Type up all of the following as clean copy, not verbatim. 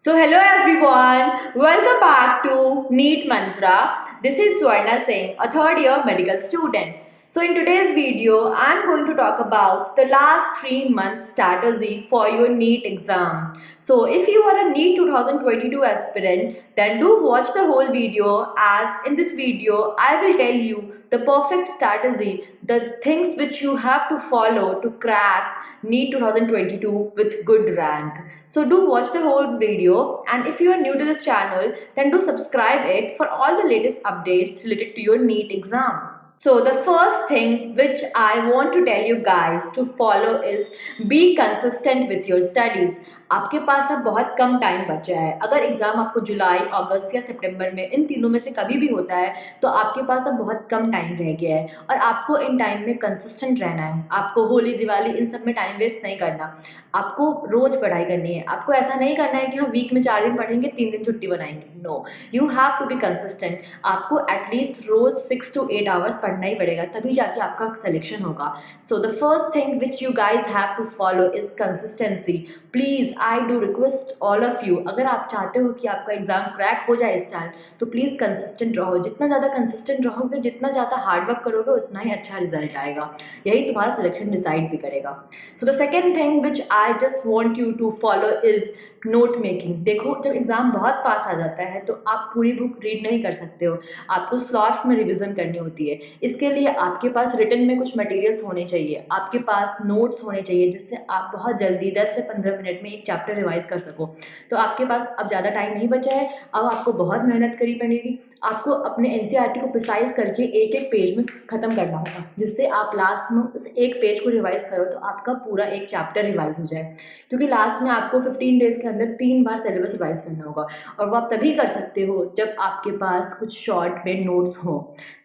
Hello everyone, welcome back to NEET Mantra. This is Swarna Singh, a third year medical student. So, in today's video, I'm going to talk about the last 3 months strategy for your NEET exam. So, if you are a NEET 2022 aspirant, then do watch the whole video, as in this video, I will tell you the perfect strategy, the things which you have to follow to crack NEET 2022 with good rank. So do watch the whole video, and if you are new to this channel, then do subscribe it for all the latest updates related to your NEET exam. So the first thing which I want to tell you guys to follow is be consistent with your studies. आपके पास अब बहुत कम time बचा है. अगर exam आपको जुलाई, अगस्त या सितंबर में इन तीनों में से कभी भी होता है तो आपके पास अब बहुत कम टाइम रह गया है और आपको इन टाइम में कंसिस्टेंट रहना है. आपको होली, दिवाली इन सब में टाइम वेस्ट नहीं करना. आपको रोज पढ़ाई करनी है. आपको ऐसा नहीं करना है कि हम वीक में 4 दिन पढ़ेंगे, 3 दिन छुट्टी बनाएंगे. No, you have to be consistent. आपको एटलीस्ट रोज 6 to 8 आवर्स पढ़ना ही पड़ेगा, तभी जाके आपका सिलेक्शन होगा. So the first thing which you guys have to follow is consistency. Please I do request all of you, अगर आप चाहते हो कि आपका एग्जाम क्रैक हो जाए इस साल, तो प्लीज कंसिस्टेंट रहो. जितना ज़्यादा कंसिस्टेंट रहोगे, जितना ज़्यादा हार्डवर्क करोगे, उतना ही अच्छा रिजल्ट आएगा. यही तुम्हारा सिलेक्शन डिसाइड भी करेगा. So the second thing which I just want you to follow is note making. देखो, जब एग्जाम बहुत पास आ जाता है तो आप पूरी बुक रीड नहीं कर सकते हो. आपको स्लॉट्स में रिवीजन करनी होती है. इसके लिए आपके पास रिटन में कुछ मटेरियल्स होने चाहिए, आपके पास नोट्स होने चाहिए, जिससे आप बहुत जल्दी 10 से 15 मिनट में एक चैप्टर रिवाइज कर सको. तो आपके पास अब ज़्यादा टाइम नहीं बचा है. अब आपको बहुत मेहनत करनी पड़ेगी. आपको अपने एनसीईआरटी को प्रिसाइज करके एक एक पेज में ख़त्म करना होगा, जिससे आप लास्ट में उस एक पेज को रिवाइज करो तो आपका पूरा एक चैप्टर रिवाइज हो जाए. क्योंकि लास्ट में आपको 15 डेज के अंदर 3 बार सिलेबस रिवाइज करना होगा, और वो आप तभी कर सकते हो जब आपके पास कुछ शॉर्ट में नोट्स हो.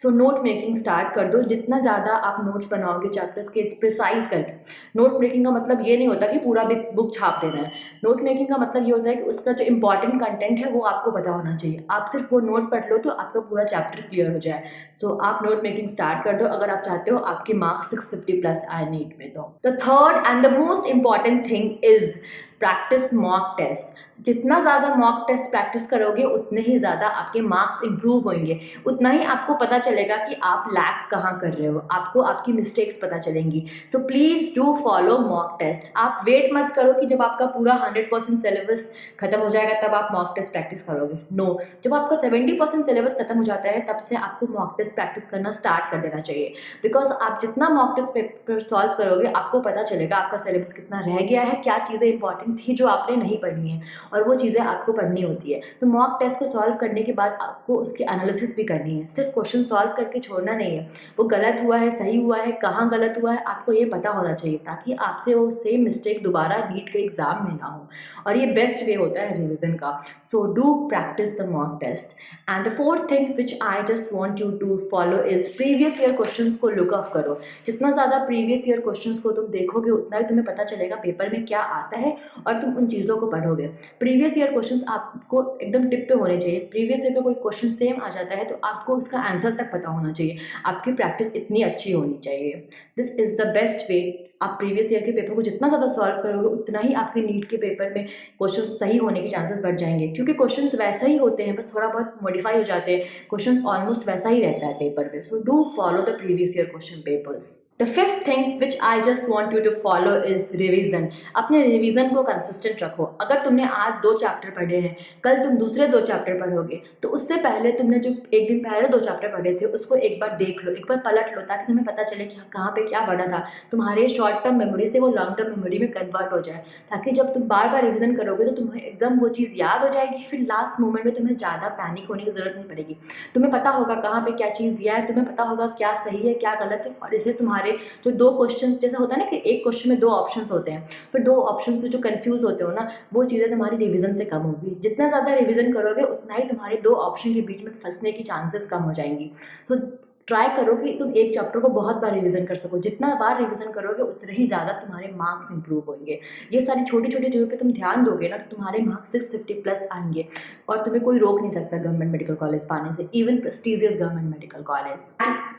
सो नोट मेकिंग स्टार्ट कर दो. जितना ज़्यादा आप नोट्स बनाओगे चैप्टर्स के प्रिसाइज करके. नोट मेकिंग का मतलब ये नहीं होता कि पूरा बुक छाप देना है. नोट मेकिंग का मतलब ये होता है कि उसका जो इंपॉर्टेंट कंटेंट है वो आपको पता होना चाहिए. आप सिर्फ वो नोट पढ़ लो तो आपका पूरा चैप्टर क्लियर हो जाए. सो आप नोट मेकिंग स्टार्ट कर दो अगर आप चाहते हो आपके मार्क्स 650+ आए नीट में. तो the third and the most important thing is practice mock test. जितना ज़्यादा मॉक टेस्ट प्रैक्टिस करोगे, उतने ही ज़्यादा आपके मार्क्स इंप्रूव होंगे. उतना ही आपको पता चलेगा कि आप लैग कहाँ कर रहे हो. आपको आपकी मिस्टेक्स पता चलेंगी. So please do follow mock test. आप वेट मत करो कि जब आपका पूरा 100% सिलेबस खत्म हो जाएगा तब आप मॉक टेस्ट प्रैक्टिस करोगे. नो, जब आपका 70% सिलेबस खत्म हो जाता है तब से आपको मॉक टेस्ट प्रैक्टिस करना स्टार्ट कर देना चाहिए. बिकॉज आप जितना मॉक टेस्ट पेपर सॉल्व करोगे, आपको पता चलेगा आपका सिलेबस कितना रह गया है, क्या चीज़ें इंपॉर्टेंट थी जो आपने नहीं पढ़नी है, और वो चीज़ें आपको पढ़नी होती है. तो मॉक टेस्ट को सॉल्व करने के बाद आपको उसकी एनालिसिस भी करनी है. सिर्फ क्वेश्चन सॉल्व करके छोड़ना नहीं है. वो गलत हुआ है, सही हुआ है, कहाँ गलत हुआ है, आपको ये पता होना चाहिए, ताकि आपसे वो सेम मिस्टेक दोबारा नीट के एग्जाम में ना हो. और ये बेस्ट वे होता है रिविजन का. So do practice the mock test. And the fourth thing which I just want you to follow is previous year question को लुक अप करो. जितना ज़्यादा प्रीवियस ईयर क्वेश्चन को तुम देखोगे, उतना ही तुम्हें पता चलेगा पेपर में क्या आता है, और तुम उन चीज़ों को पढ़ोगे. प्रीवियस ईयर क्वेश्चंस आपको एकदम टिप पे होने चाहिए. प्रीवियस ईयर का कोई क्वेश्चन सेम आ जाता है तो आपको उसका आंसर तक पता होना चाहिए. आपकी प्रैक्टिस इतनी अच्छी होनी चाहिए. This is the best way. आप प्रीवियस ईयर के पेपर को जितना ज़्यादा सॉल्व करोगे, उतना ही आपके नीट के पेपर में क्वेश्चन सही होने के चांसेस बढ़ जाएंगे. क्योंकि क्वेश्चंस वैसा ही होते हैं, बस थोड़ा बहुत मॉडिफाई हो जाते हैं. क्वेश्चंस ऑलमोस्ट वैसा ही रहता है पेपर में. So do follow the previous year question papers. The fifth thing which I just want you to follow is revision. अपने रिवीजन को कंसिस्टेंट रखो. अगर तुमने आज 2 चैप्टर पढ़े हैं, कल तुम दूसरे 2 चैप्टर पढ़ोगे, तो उससे पहले तुमने जो एक दिन पहले 2 चैप्टर पढ़े थे उसको एक बार देख लो, एक बार पलट लो, ताकि तुम्हें पता चले कि कहाँ पे क्या पढ़ा था. तुम्हारे शॉर्ट टर्म मेमोरी से वो लॉन्ग टर्म मेमोरी में कन्वर्ट हो जाए, ताकि जब तुम बार बार रिविजन करोगे तो तुम्हें एकदम वो चीज़ याद हो जाएगी. फिर लास्ट मोमेंट में तुम्हें ज़्यादा पैनिक होने की ज़रूरत नहीं पड़ेगी. तुम्हें पता होगा कहाँ पे क्या चीज़ दिया है, तुम्हें पता होगा क्या सही है क्या गलत है, और इससे तुम्हारे जो 2 क्वेश्चन, जैसा होता है ना कि एक क्वेश्चन में 2 ऑप्शंस होते हैं, फिर 2 ऑप्शंस में जो कंफ्यूज होते हो ना, वो चीज़ें तुम्हारी रिवीजन से कम होगी. जितना ज़्यादा रिवीजन करोगे, उतना ही तुम्हारे 2 ऑप्शन के बीच में फंसने की चांसेस कम हो जाएंगी. सो ट्राई करो कि तुम एक चैप्टर को बहुत बार रिवीजन कर सको. जितना बार रिवीजन करोगे, उतने ही ज़्यादा तुम्हारे मार्क्स इंप्रूव होंगे. ये सारी छोटी छोटी चीज़ों पे तुम ध्यान दोगे ना, तो तुम्हारे मार्क्स 650+ आएंगे, और तुम्हें कोई रोक नहीं सकता गवर्नमेंट मेडिकल कॉलेज पाने से, even prestigious government medical college.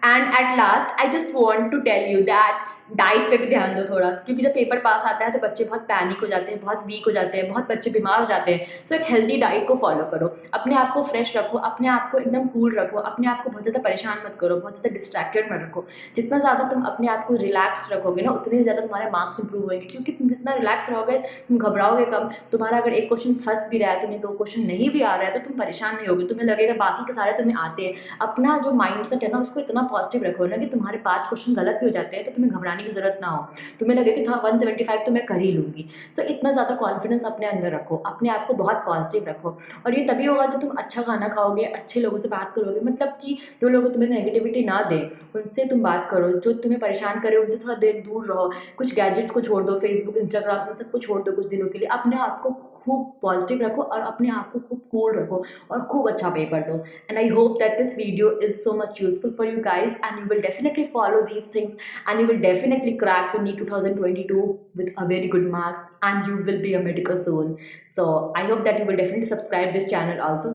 And at last I just want to tell you that diet पे भी ध्यान दो थोड़ा, क्योंकि जब पेपर पास आता है तो बच्चे बहुत पैनिक हो जाते हैं, बहुत वीक हो जाते हैं, बहुत बच्चे बीमार हो जाते हैं। तो एक हेल्दी डाइट को फॉलो करो, अपने आप को फ्रेश रखो, अपने आप को एकदम कूल रखो, अपने आप को बहुत ज़्यादा परेशान मत करो, बहुत ज़्यादा डिस्ट्रैक्टेड मत रखो। जितना ज़्यादा तुम अपने आप को रिलैक्स रखोगे ना, उतने ज़्यादा तुम्हारे मार्क्स इंप्रूव होंगे, क्योंकि तुम जितना रिलैक्स रहोगे तुम घबराओगे कम। तुम्हारा अगर एक क्वेश्चन फंस भी रहा है, तुम्हें 2 क्वेश्चन नहीं भी आ रहा है, तो तुम परेशान नहीं होगे, तुम्हें लगेगा बाकी के सारे तुम्हें आते हैं। अपना जो माइंडसेट है ना, उसको इतना पॉजिटिव रखो ना कि तुम्हारे 5 क्वेश्चन गलत भी हो जाते हैं तो तुम्हें घबराने की जरूरत ना हो, तुम्हें लगे कि था 175 तो मैं कर ही लूंगी। सो इतना ज़्यादा कॉन्फिडेंस अपने अंदर रखो, अपने आप को बहुत पॉजिटिव रखो। और ये तभी होगा जब तुम अच्छा खाना खाओगे, अच्छे लोगों से बात करोगे, मतलब कि जो लोग तुम्हें नेगेटिविटी ना दे उनसे तुम बात करो, जो तुम्हें परेशान करे उनसे थोड़ा देर दूर रहो, कुछ गैजेट्स को छोड़ दो, फेसबुक इंस्टाग्राम इन सबको छोड़ दो कुछ दिनों के लिए, अपने आप को खूब पॉजिटिव रखो और अपने आप को खूब कूल रखो और खूब अच्छा पेपर दो। And I hope that this video is so much useful for you guys, and you will definitely follow these things, and you will definitely crack the NEET 2022 with a very good marks, and you will be a medical soon. So I hope that you will definitely subscribe this channel also.